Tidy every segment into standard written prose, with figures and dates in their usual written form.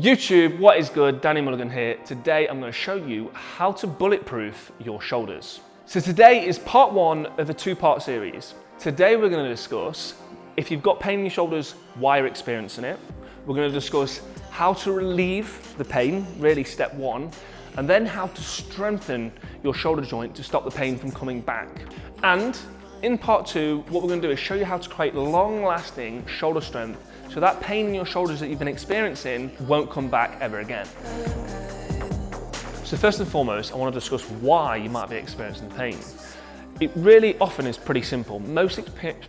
YouTube, what is good? Danny Mulligan here. Today I'm going to show you how to bulletproof your shoulders. So today is part one of a two-part series. Today we're going to discuss if you've got pain in your shoulders, why you're experiencing it. We're going to discuss how to relieve the pain, really step one, and then how to strengthen your shoulder joint to stop the pain from coming back. And in part two, what we're going to do is show you how to create long-lasting shoulder strength so that pain in your shoulders that you've been experiencing won't come back ever again. So first and foremost, I want to discuss why you might be experiencing pain. It really often is pretty simple. Most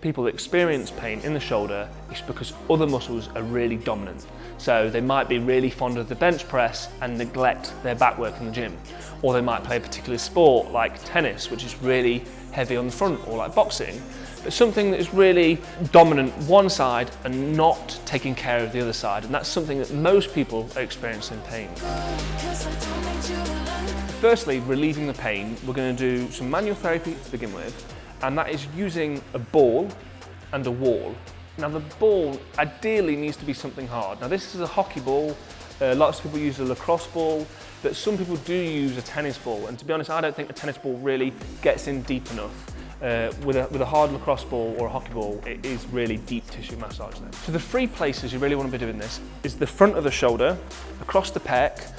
people that experience pain in the shoulder is because other muscles are really dominant. So they might be really fond of the bench press and neglect their back work in the gym. Or they might play a particular sport like tennis, which is really heavy on the front, or like boxing. But something that is really dominant one side and not taking care of the other side. And that's something that most people are experiencing pain. Firstly, relieving the pain, we're going to do some manual therapy to begin with, and that is using a ball and a wall. Now the ball ideally needs to be something hard. Now this is a hockey ball, lots of people use a lacrosse ball, but some people do use a tennis ball, and to be honest I don't think a tennis ball really gets in deep enough. With a hard lacrosse ball or a hockey ball, it is really deep tissue massage there. So the three places you really want to be doing this is the front of the shoulder, across the pec,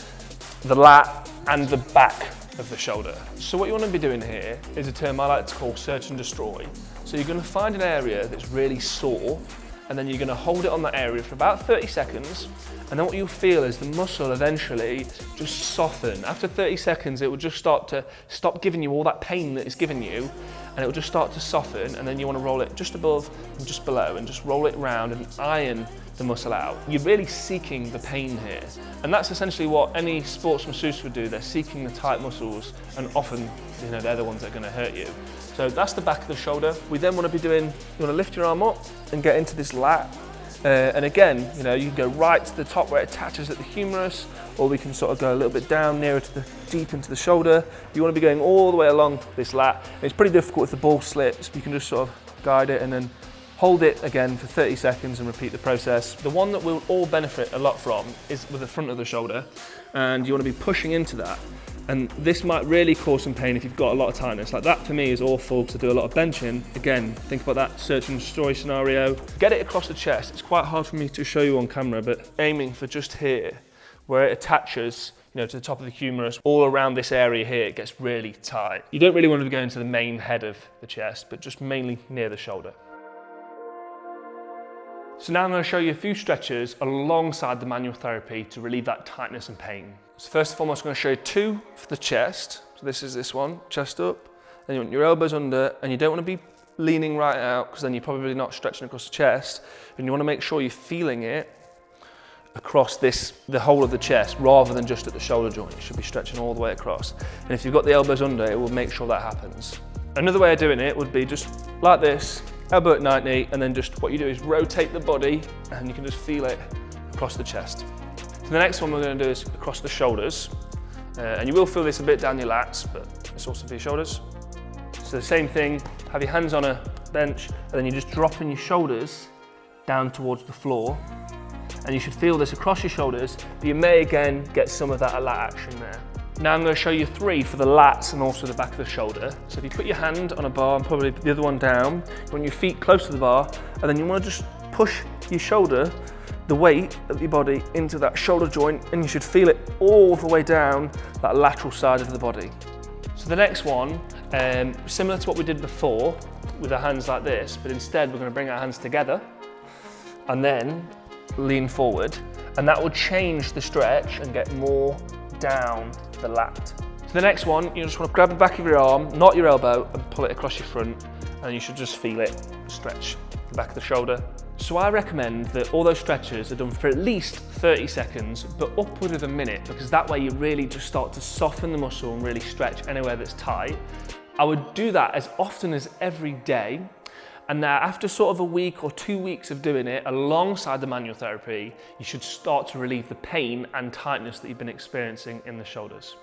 the lat, and the back of the shoulder. So what you want to be doing here is a term I like to call search and destroy. So you're going to find an area that's really sore, and then you're going to hold it on that area for about 30 seconds, and then what you'll feel is the muscle eventually just soften. After 30 seconds it will just stop giving you all that pain that it's giving you, and it will just start to soften, and then you want to roll it just above and just below and just roll it round and iron the muscle out. You're really seeking the pain here, and that's essentially what any sports masseuse would do. They're seeking the tight muscles, and often they're the ones that are going to hurt you. So that's the back of the shoulder. We then want to be doing, you want to lift your arm up and get into this lat. And again, you can go right to the top where it attaches at the humerus, or we can sort of go a little bit down nearer to deep into the shoulder. You want to be going all the way along this lat. And it's pretty difficult if the ball slips. You can just sort of guide it and then hold it again for 30 seconds and repeat the process. The one that we'll all benefit a lot from is with the front of the shoulder, and you want to be pushing into that. And this might really cause some pain if you've got a lot of tightness. Like that for me is awful to do a lot of benching. Again, think about that search and destroy scenario. Get it across the chest. It's quite hard for me to show you on camera, but aiming for just here, where it attaches to the top of the humerus, all around this area here, it gets really tight. You don't really want to be going to the main head of the chest, but just mainly near the shoulder. So now I'm going to show you a few stretches alongside the manual therapy to relieve that tightness and pain. So first and foremost, I'm going to show you two for the chest. So this is this one, chest up. Then you want your elbows under, and you don't want to be leaning right out because then you're probably not stretching across the chest. And you want to make sure you're feeling it across the whole of the chest rather than just at the shoulder joint. You should be stretching all the way across. And if you've got the elbows under, it will make sure that happens. Another way of doing it would be just like this, elbow at 90, and then just what you do is rotate the body and you can just feel it across the chest. So the next one we're going to do is across the shoulders, and you will feel this a bit down your lats, but it's also for your shoulders. So the same thing, have your hands on a bench, and then you're just dropping your shoulders down towards the floor, and you should feel this across your shoulders, but you may again get some of that lat action there. Now I'm going to show you three for the lats and also the back of the shoulder. So if you put your hand on a bar and probably the other one down, you want your feet close to the bar, and then you want to just push your shoulder, the weight of your body into that shoulder joint, and you should feel it all the way down that lateral side of the body. So the next one, similar to what we did before with our hands like this, but instead we're going to bring our hands together and then lean forward, and that will change the stretch and get more down the lat. So the next one, you just want to grab the back of your arm, not your elbow, and pull it across your front, and you should just feel it stretch the back of the shoulder. So I recommend that all those stretches are done for at least 30 seconds, but upward of a minute, because that way you really just start to soften the muscle and really stretch anywhere that's tight. I would do that as often as every day. And now after sort of a week or 2 weeks of doing it alongside the manual therapy, you should start to relieve the pain and tightness that you've been experiencing in the shoulders.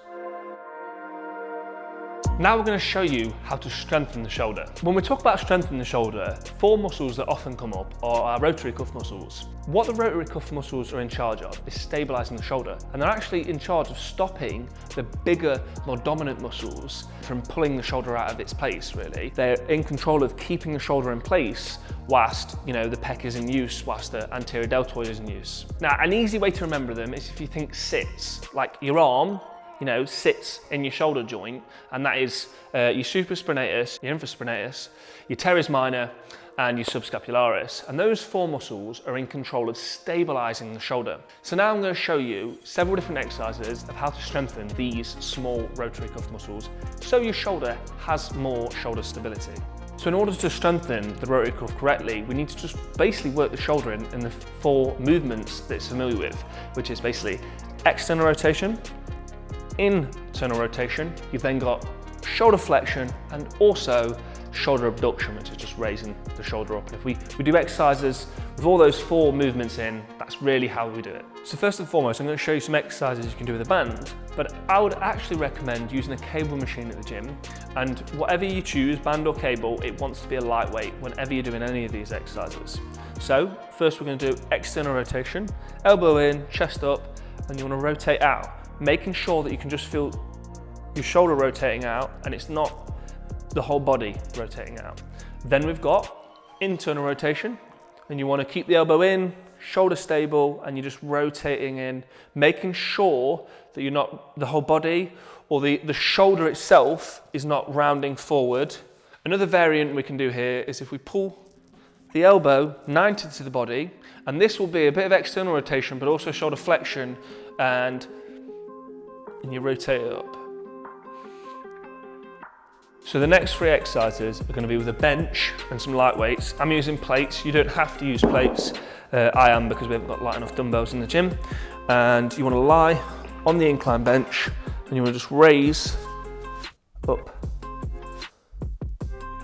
Now we're going to show you how to strengthen the shoulder. When we talk about strengthening the shoulder, 4 muscles that often come up are our rotary cuff muscles. What the rotary cuff muscles are in charge of is stabilizing the shoulder, and they're actually in charge of stopping the bigger, more dominant muscles from pulling the shoulder out of its place, really. They're in control of keeping the shoulder in place whilst, the pec is in use, whilst the anterior deltoid is in use. Now, an easy way to remember them is if you think sits, like your arm, sits in your shoulder joint, and that is your supraspinatus, your infraspinatus, your teres minor, and your subscapularis. And those 4 muscles are in control of stabilizing the shoulder. So now I'm going to show you several different exercises of how to strengthen these small rotary cuff muscles so your shoulder has more shoulder stability. So in order to strengthen the rotary cuff correctly, we need to just basically work the shoulder in the 4 movements that it's familiar with, which is basically external rotation, internal rotation, you've then got shoulder flexion and also shoulder abduction, which is just raising the shoulder up. And if we do exercises with all those 4 movements in, that's really how we do it. So first and foremost, I'm going to show you some exercises you can do with a band, but I would actually recommend using a cable machine at the gym, and whatever you choose, band or cable, it wants to be a lightweight whenever you're doing any of these exercises. So first we're going to do external rotation, elbow in, chest up, and you want to rotate out, making sure that you can just feel your shoulder rotating out and it's not the whole body rotating out. Then we've got internal rotation, and you want to keep the elbow in, shoulder stable, and you're just rotating in, making sure that you're not, the whole body or the shoulder itself is not rounding forward. Another variant we can do here is if we pull the elbow 90 to the body, and this will be a bit of external rotation but also shoulder flexion, and you rotate it up. So the next 3 exercises are going to be with a bench and some light weights. I'm using plates. You don't have to use plates. I am, because we haven't got light enough dumbbells in the gym. And you want to lie on the incline bench and you want to just raise up.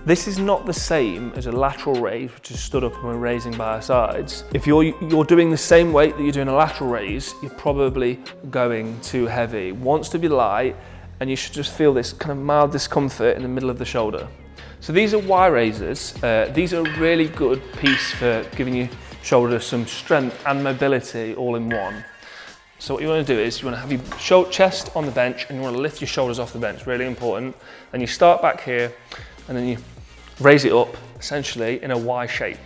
This is not the same as a lateral raise, which is stood up and we're raising by our sides. If you're doing the same weight that you're doing a lateral raise, you're probably going too heavy. It wants to be light, and you should just feel this kind of mild discomfort in the middle of the shoulder. So these are Y raises. These are a really good piece for giving your shoulder some strength and mobility all in one. So what you want to do is you want to have your chest on the bench and you want to lift your shoulders off the bench, really important. And you start back here and then you raise it up essentially in a Y shape.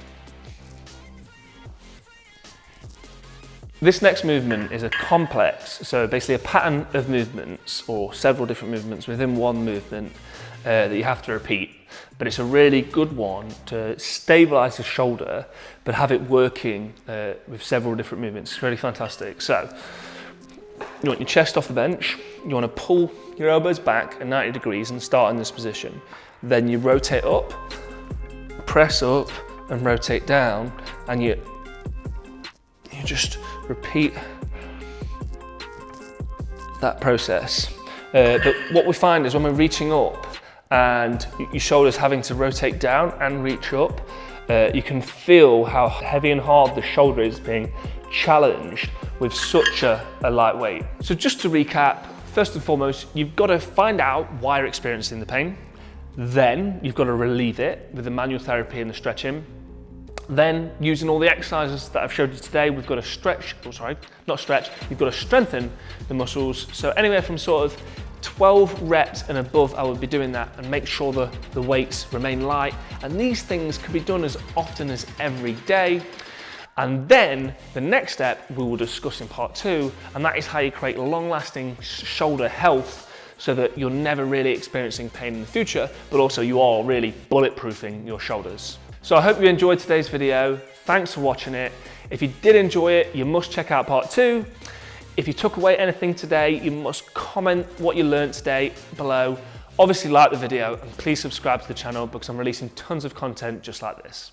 This next movement is a complex, so basically a pattern of movements or several different movements within one movement that you have to repeat. But it's a really good one to stabilize the shoulder, but have it working with several different movements. It's really fantastic. So you want your chest off the bench, you want to pull your elbows back at 90 degrees and start in this position. Then you rotate up, press up and rotate down, and you just repeat that process. But what we find is when we're reaching up and your shoulder's having to rotate down and reach up, you can feel how heavy and hard the shoulder is being challenged with such a light weight. So just to recap, first and foremost, you've got to find out why you're experiencing the pain. Then you've got to relieve it with the manual therapy and the stretching. Then, using all the exercises that I've showed you today, we've got to you've got to strengthen the muscles. So anywhere from sort of 12 reps and above, I would be doing that, and make sure the weights remain light. And these things can be done as often as every day. And then the next step we will discuss in part 2, and that is how you create long-lasting shoulder health so that you're never really experiencing pain in the future, but also you are really bulletproofing your shoulders. So I hope you enjoyed today's video. Thanks for watching it. If you did enjoy it, you must check out part 2. If you took away anything today, you must comment what you learned today below. Obviously like the video and please subscribe to the channel because I'm releasing tons of content just like this.